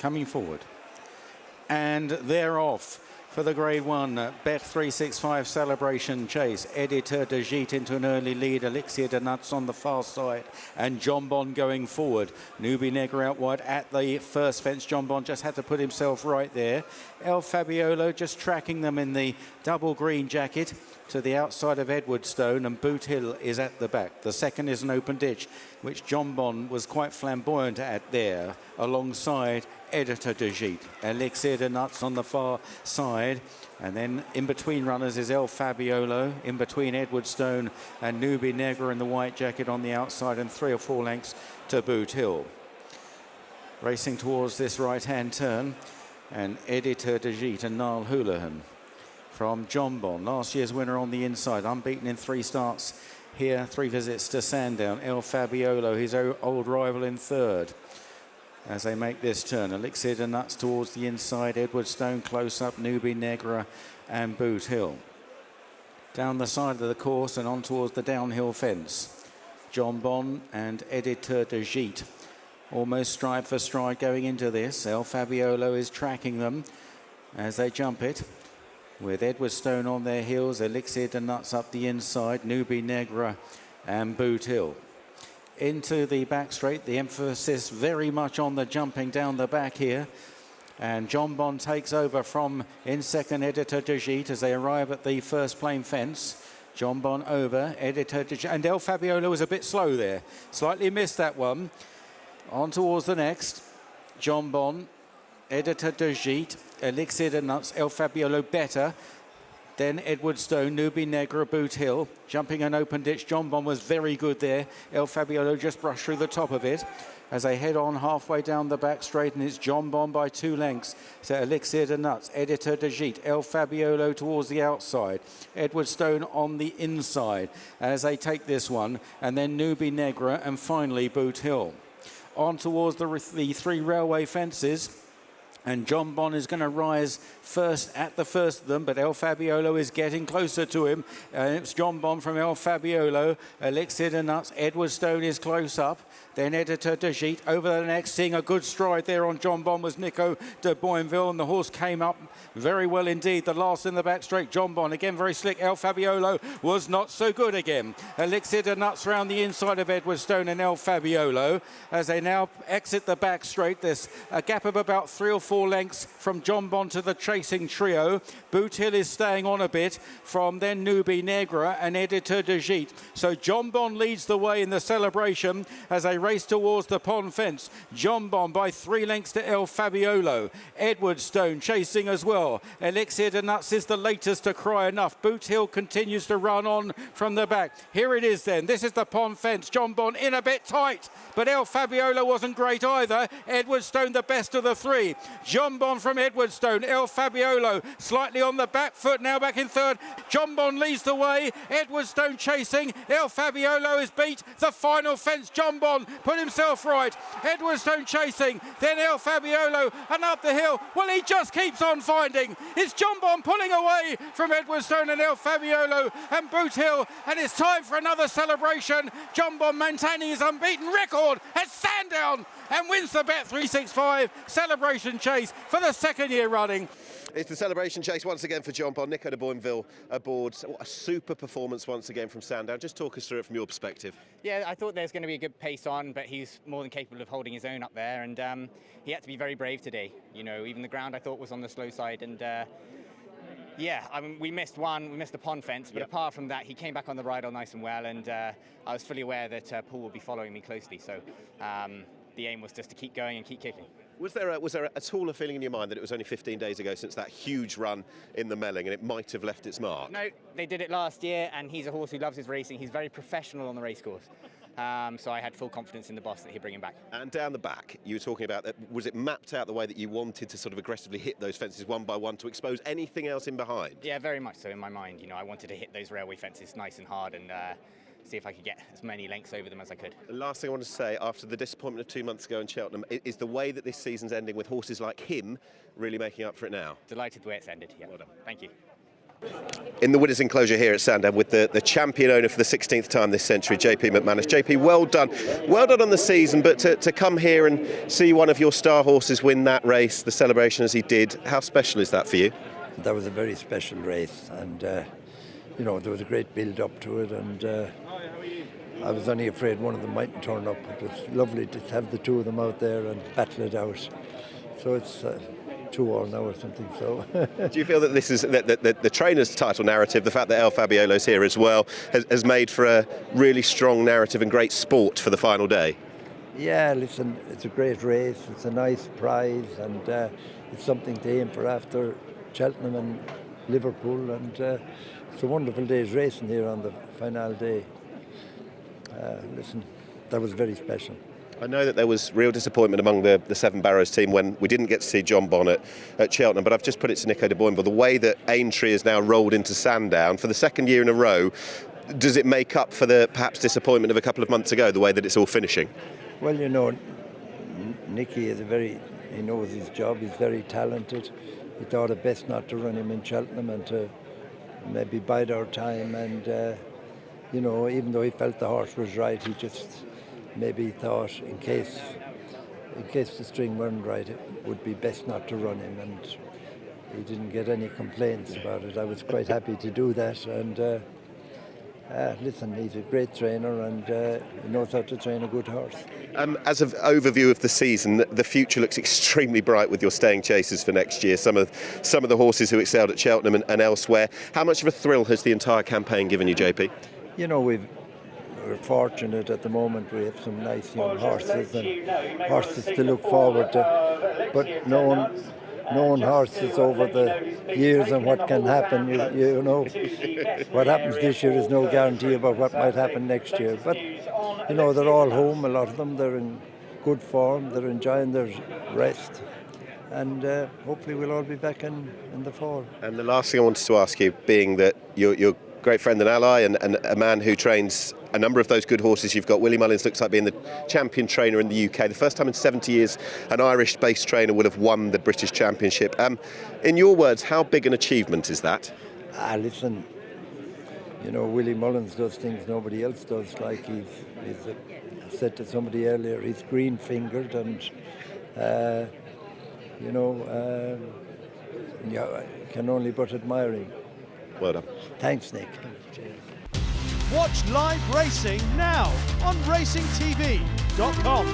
coming forward. And they're off for the Grade 1 Bet 365 Celebration Chase. Editor de Gite into an early lead. Elixir de Nuts on the far side. And Jonbon going forward. Newbie Negra out wide at the first fence. Jonbon just had to put himself right there. El Fabiolo just tracking them in the double green jacket to the outside of Edwardstone, and Boot Hill is at the back. The second is an open ditch, which Jonbon was quite flamboyant at there, alongside Editor de Gite. Elixir de Nuts on the far side, and then in between runners is El Fabiolo, in between Edwardstone and Newbie Negra in the white jacket on the outside, and 3 or 4 lengths to Boot Hill. Racing towards this right-hand turn, and Editor de Gite and Niall Houlihan from Jonbon, last year's winner on the inside, unbeaten in 3 starts here, 3 visits to Sandown. El Fabiolo, his old rival, in third as they make this turn. Elixir de Nuts towards the inside, Edwardstone close up, Newbie Negra and Boot Hill. Down the side of the course and on towards the downhill fence, Jonbon and Editor de Gite almost stride for stride going into this. El Fabiolo is tracking them as they jump it, with Edwardstone on their heels, Elixir de Nuts up the inside, Newbie Negra and Boot Hill. Into the back straight, the emphasis very much on the jumping down the back here. And Jonbon takes over from in second Editor de Gite as they arrive at the first plain fence. Jonbon over, Editor de Gite, and El Fabiolo was a bit slow there. Slightly missed that one. On towards the next, Jonbon, Editor de Gite, Elixir de Nuts, El Fabiolo better. Then Edwardstone, Newbie Negra, Boot Hill. Jumping an open ditch, Jonbon was very good there. El Fabiolo just brushed through the top of it. As they head on halfway down the back straight, and it's Jonbon by 2 lengths. So Elixir de Nuts, Editor de Gite, El Fabiolo towards the outside. Edwardstone on the inside as they take this one. And then Newbie Negra and finally Boot Hill. On towards the 3 railway fences. And Jonbon is going to rise first at the first of them, but El Fabiolo is getting closer to him. And it's Jonbon from El Fabiolo. Elixir de Nuts, Edwardstone is close up. Then Editor de Gite over the next, seeing a good stride there on Jonbon was Nico de Boinville, and the horse came up very well indeed. The last in the back straight, Jonbon again very slick. El Fabiolo was not so good again. Elixir de Nuts round the inside of Edwardstone and El Fabiolo as they now exit the back straight. There's a gap of about 3 or 4 lengths from Jonbon to the chasing trio. Boot Hill is staying on a bit from then Newbie Negra and Editor de Gite. So Jonbon leads the way in the celebration as they race towards the pond fence. Jonbon by 3 lengths to El Fabiolo. Edwardstone chasing as well. Elixir de Nuts is the latest to cry enough. Boot Hill continues to run on from the back. Here it is then. This is the pond fence. Jonbon in a bit tight, but El Fabiolo wasn't great either. Edwardstone the best of the 3. Jonbon from Edwardstone. El Fabiolo slightly on the back foot, now back in third. Jonbon leads the way. Edwardstone chasing. El Fabiolo is beat. The final fence. Jonbon put himself right. Edwardstone chasing. Then El Fabiolo and up the hill. Well, he just keeps on finding. It's Jonbon pulling away from Edwardstone and El Fabiolo and Boot Hill. And it's time for another celebration. Jonbon maintaining his unbeaten record at Sandown and wins the Bet 365 Celebration Chase for the 2nd year running. It's the Celebration Chase once again for Jonbon. Nico de Boinville aboard. What a super performance once again from Sandown. Just talk us through it from your perspective. Yeah, I thought there's going to be a good pace on, but he's more than capable of holding his own up there, and he had to be very brave today. You know, even the ground I thought was on the slow side, and yeah, I mean, we missed the pond fence, but apart from that, he came back on the bridle nice and well, and I was fully aware that Paul would be following me closely, so the aim was just to keep going and keep kicking. Was there at all a feeling in your mind that it was only 15 days ago since that huge run in the Melling and it might have left its mark? No, they did it last year, and he's a horse who loves his racing. He's very professional on the racecourse. So I had full confidence in the boss that he'd bring him back. And down the back, you were talking about that. Was it mapped out the way that you wanted to sort of aggressively hit those fences one by one to expose anything else in behind? Yeah, very much so in my mind. You know, I wanted to hit those railway fences nice and hard and see if I could get as many lengths over them as I could. The last thing I want to say, after the disappointment of 2 months ago in Cheltenham, is the way that this season's ending with horses like him really making up for it now. Delighted the way it's ended, yeah. Well done. Thank you. In the winners' enclosure here at Sandown with the champion owner for the 16th time this century, JP McManus. JP, well done on the season, but to come here and see one of your star horses win that race, the celebration as he did, how special is that for you? That was a very special race, and you know, there was a great build up to it, and I was only afraid one of them mightn't turn up. It was lovely to have the two of them out there and battle it out. So it's 2-2 now or something. So do you feel that this is the trainer's title narrative, the fact that El Fabiolo's here as well, has made for a really strong narrative and great sport for the final day? Yeah, listen, it's a great race. It's a nice prize, and it's something to aim for after Cheltenham and Liverpool, and it's a wonderful day's racing here on the final day. Listen, that was very special. I know that there was real disappointment among the Seven Barrows team when we didn't get to see Jonbon at Cheltenham, but I've just put it to Nico de Boinville, the way that Aintree has now rolled into Sandown for the second year in a row, does it make up for the perhaps disappointment of a couple of months ago, the way that it's all finishing? Well, you know, Nicky is he knows his job, he's very talented. He thought it best not to run him in Cheltenham and to maybe bide our time, and you know, even though he felt the horse was right, he just maybe thought in case the string weren't right, it would be best not to run him, and he didn't get any complaints about it. I was quite happy to do that, and listen, he's a great trainer, and he knows how to train a good horse. As an overview of the season, the future looks extremely bright with your staying chasers for next year. Some of the horses who excelled at Cheltenham and elsewhere. How much of a thrill has the entire campaign given you, JP? You know, we're fortunate at the moment. We have some nice young horses and horses to look forward to. But knowing horses over the years and what can happen, you know, what happens this year is no guarantee about what might happen next year. But, you know, they're all home, a lot of them. They're in good form. They're enjoying their rest. And hopefully we'll all be back in the fall. And the last thing I wanted to ask you, being that you're great friend and ally, and a man who trains a number of those good horses you've got. Willie Mullins looks like being the champion trainer in the UK. The first time in 70 years an Irish-based trainer would have won the British Championship. In your words, how big an achievement is that? Listen, you know, Willie Mullins does things nobody else does. Like I said to somebody earlier, he's green-fingered, and you know, yeah, I can only but admire him. Well done. Thanks, Nick. Watch live racing now on racingtv.com.